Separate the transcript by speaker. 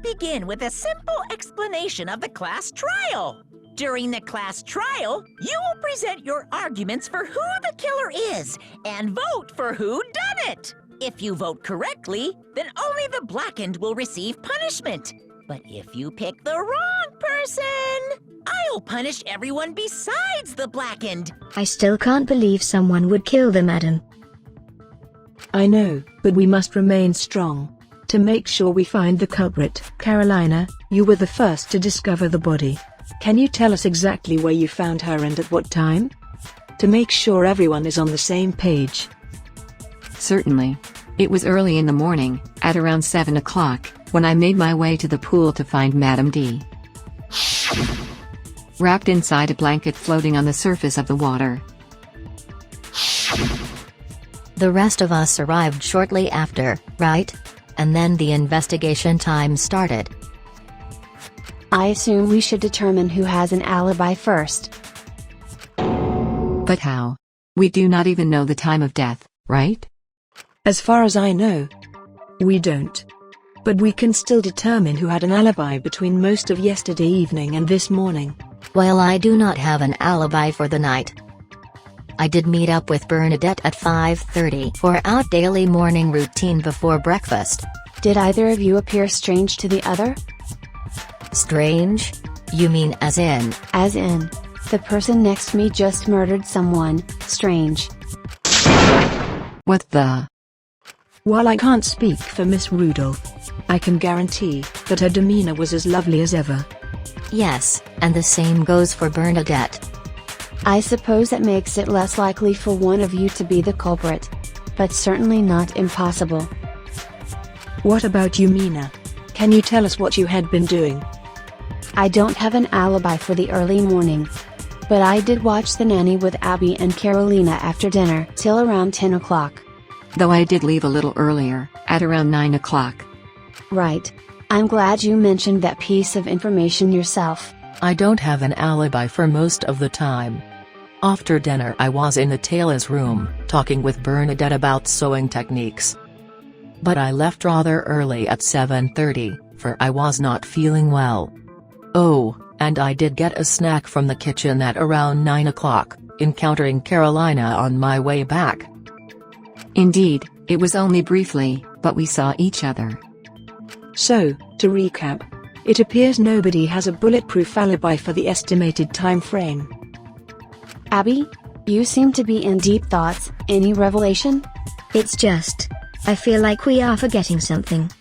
Speaker 1: begin with a simple explanation of the class trial. During the class trial, you will present your arguments for who the killer is and vote for who done it. If you vote correctly, then only the blackened will receive punishment. But if you pick the wrong person, I'll punish everyone besides the blackened.
Speaker 2: I still can't believe someone would kill the madam.
Speaker 3: I know, but we must remain strong to make sure we find the culprit. Karolina, you were the first to discover the body. Can you tell us exactly where you found her and at what time? To make sure everyone is on the same page.
Speaker 4: Certainly. It was early in the morning, at around 7 o'clock, when I made my way to the pool to find Madame D. Wrapped inside a blanket floating on the surface of the water.
Speaker 2: The rest of us arrived shortly after, right? And then the investigation time started.
Speaker 5: I assume we should determine who has an alibi first.
Speaker 4: But how? We do not even know the time of death, right?
Speaker 3: As far as I know, we don't. But we can still determine who had an alibi between most of yesterday evening and this morning.
Speaker 2: While I do not have an alibi for the night, I did meet up with Bernadette at 5:30 for our daily morning routine before breakfast.
Speaker 5: Did either of you appear strange to the other?
Speaker 2: Strange? You mean as in?
Speaker 5: As in, the person next to me just murdered someone. Strange.
Speaker 4: What the?
Speaker 3: While I can't speak for Miss Rudolph, I can guarantee that her demeanor was as lovely as ever.
Speaker 2: Yes, and the same goes for Bernadette.
Speaker 5: I suppose that makes it less likely for one of you to be the culprit. But certainly not impossible.
Speaker 3: What about you, Mina? Can you tell us what you had been doing?
Speaker 5: I don't have an alibi for the early morning. But I did watch The Nanny with Abby and Karolina after dinner till around 10 o'clock.
Speaker 4: Though I did leave a little earlier, at around 9 o'clock.
Speaker 5: Right. I'm glad you mentioned that piece of information yourself.
Speaker 6: I don't have an alibi for most of the time. After dinner I was in the tailor's room, talking with Bernadette about sewing techniques. But I left rather early at 7:30, for I was not feeling well. Oh, and I did get a snack from the kitchen at around 9 o'clock, encountering Karolina on my way back.
Speaker 4: Indeed, it was only briefly, but we saw each other.
Speaker 3: So, to recap, it appears nobody has a bulletproof alibi for the estimated time frame.
Speaker 5: Abby, you seem to be in deep thoughts. Any revelation?
Speaker 2: It's just, I feel like we are forgetting something.